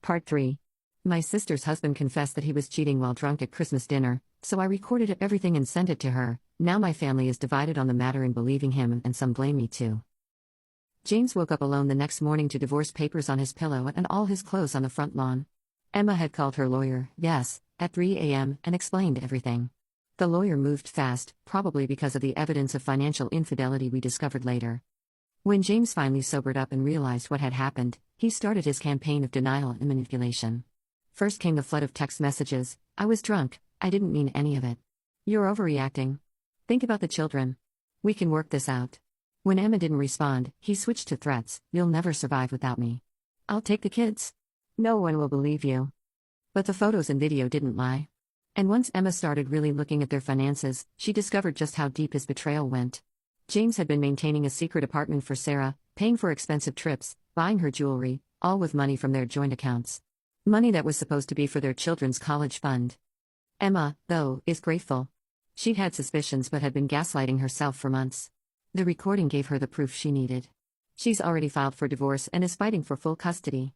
Part 3. My sister's husband confessed that he was cheating while drunk at Christmas dinner, so I recorded everything and sent it to her. Now my family is divided on the matter in believing him, and some blame me too. James woke up alone the next morning to divorce papers on his pillow and all his clothes on the front lawn. Emma had called her lawyer, yes, at 3 a.m., and explained everything. The lawyer moved fast, probably because of the evidence of financial infidelity we discovered later. When James finally sobered up and realized what had happened, he started his campaign of denial and manipulation. First came the flood of text messages. I was drunk, I didn't mean any of it. You're overreacting. Think about the children. We can work this out. When Emma didn't respond, he switched to threats. You'll never survive without me. I'll take the kids. No one will believe you. But the photos and video didn't lie. And once Emma started really looking at their finances, she discovered just how deep his betrayal went. James had been maintaining a secret apartment for Sarah, paying for expensive trips, buying her jewelry, all with money from their joint accounts. Money that was supposed to be for their children's college fund. Emma, though, is grateful. She'd had suspicions but had been gaslighting herself for months. The recording gave her the proof she needed. She's already filed for divorce and is fighting for full custody.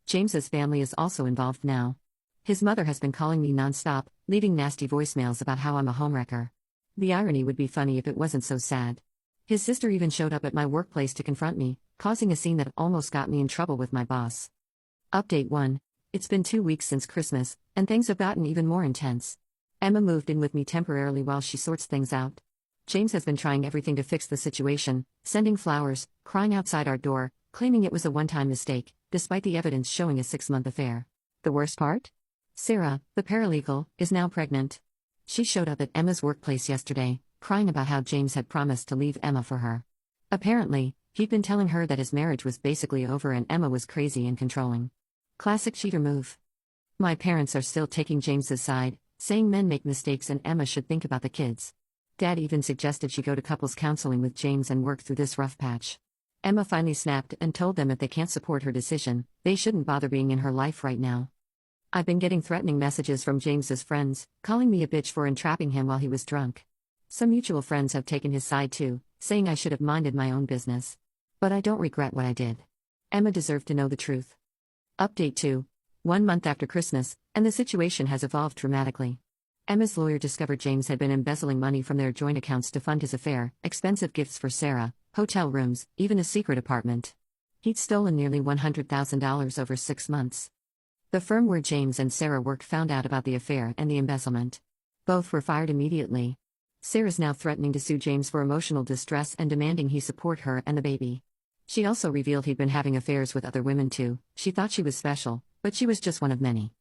James's family is also involved now. His mother has been calling me nonstop, leaving nasty voicemails about how I'm a homewrecker. The irony would be funny if it wasn't so sad. His sister even showed up at my workplace to confront me, causing a scene that almost got me in trouble with my boss. Update 1. It's been 2 weeks since Christmas, and things have gotten even more intense. Emma moved in with me temporarily while she sorts things out. James has been trying everything to fix the situation, sending flowers, crying outside our door, claiming it was a one-time mistake, despite the evidence showing a 6-month affair. The worst part? Sarah, the paralegal, is now pregnant. She showed up at Emma's workplace yesterday, crying about how James had promised to leave Emma for her. Apparently, he'd been telling her that his marriage was basically over and Emma was crazy and controlling. Classic cheater move. My parents are still taking James's side, saying men make mistakes and Emma should think about the kids. Dad even suggested she go to couples counseling with James and work through this rough patch. Emma finally snapped and told them if they can't support her decision, they shouldn't bother being in her life right now. I've been getting threatening messages from James's friends, calling me a bitch for entrapping him while he was drunk. Some mutual friends have taken his side too, saying I should have minded my own business. But I don't regret what I did. Emma deserved to know the truth. Update 2. 1 month after Christmas, and the situation has evolved dramatically. Emma's lawyer discovered James had been embezzling money from their joint accounts to fund his affair, expensive gifts for Sarah, hotel rooms, even a secret apartment. He'd stolen nearly $100,000 over 6 months. The firm where James and Sarah worked found out about the affair and the embezzlement. Both were fired immediately. Sarah's now threatening to sue James for emotional distress and demanding he support her and the baby. She also revealed he'd been having affairs with other women too. She thought she was special, but she was just one of many.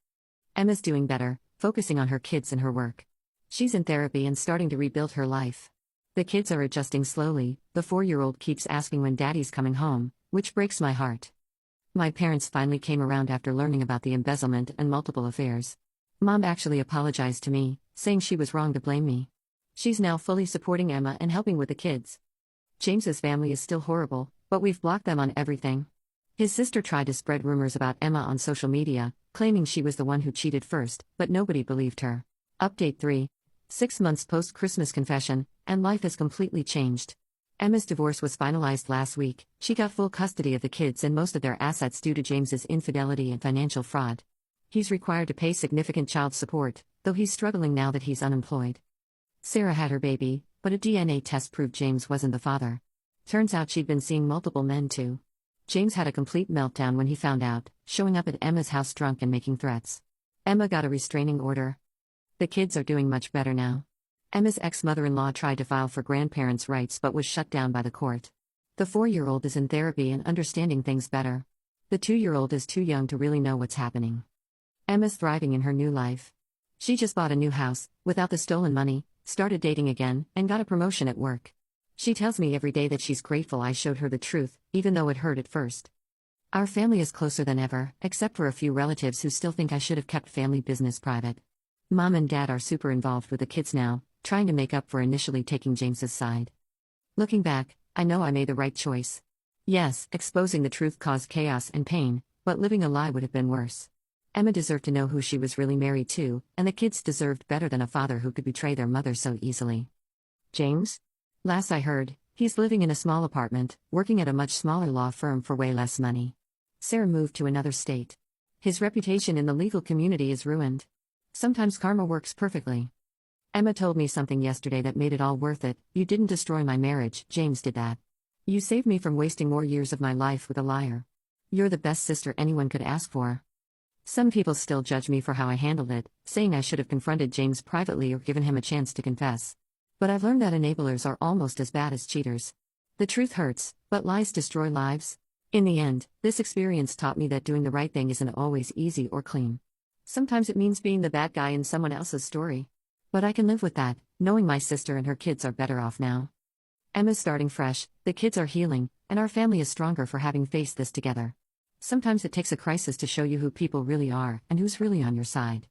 Emma's doing better, focusing on her kids and her work. She's in therapy and starting to rebuild her life. The kids are adjusting slowly. The 4-year-old keeps asking when daddy's coming home, which breaks my heart. My parents finally came around after learning about the embezzlement and multiple affairs. Mom actually apologized to me, saying she was wrong to blame me. She's now fully supporting Emma and helping with the kids. James's family is still horrible, but we've blocked them on everything. His sister tried to spread rumors about Emma on social media, claiming she was the one who cheated first, but nobody believed her. Update 3. 6 months post-Christmas confession, and life has completely changed. Emma's divorce was finalized last week. She got full custody of the kids and most of their assets due to James's infidelity and financial fraud. He's required to pay significant child support, though he's struggling now that he's unemployed. Sarah had her baby, but a DNA test proved James wasn't the father. Turns out she'd been seeing multiple men too. James had a complete meltdown when he found out, showing up at Emma's house drunk and making threats. Emma got a restraining order. The kids are doing much better now. Emma's ex-mother-in-law tried to file for grandparents' rights but was shut down by the court. The 4-year-old is in therapy and understanding things better. The 2-year-old is too young to really know what's happening. Emma's thriving in her new life. She just bought a new house, without the stolen money, started dating again, and got a promotion at work. She tells me every day that she's grateful I showed her the truth, even though it hurt at first. Our family is closer than ever, except for a few relatives who still think I should have kept family business private. Mom and Dad are super involved with the kids now, trying to make up for initially taking James's side. Looking back, I know I made the right choice. Yes, exposing the truth caused chaos and pain, but living a lie would have been worse. Emma deserved to know who she was really married to, and the kids deserved better than a father who could betray their mother so easily. James? Last I heard, he's living in a small apartment, working at a much smaller law firm for way less money. Sarah moved to another state. His reputation in the legal community is ruined. Sometimes karma works perfectly. Emma told me something yesterday that made it all worth it. You didn't destroy my marriage, James did that. You saved me from wasting more years of my life with a liar. You're the best sister anyone could ask for. Some people still judge me for how I handled it, saying I should have confronted James privately or given him a chance to confess. But I've learned that enablers are almost as bad as cheaters. The truth hurts, but lies destroy lives. In the end, this experience taught me that doing the right thing isn't always easy or clean. Sometimes it means being the bad guy in someone else's story. But I can live with that, knowing my sister and her kids are better off now. Emma's starting fresh, the kids are healing, and our family is stronger for having faced this together. Sometimes it takes a crisis to show you who people really are and who's really on your side.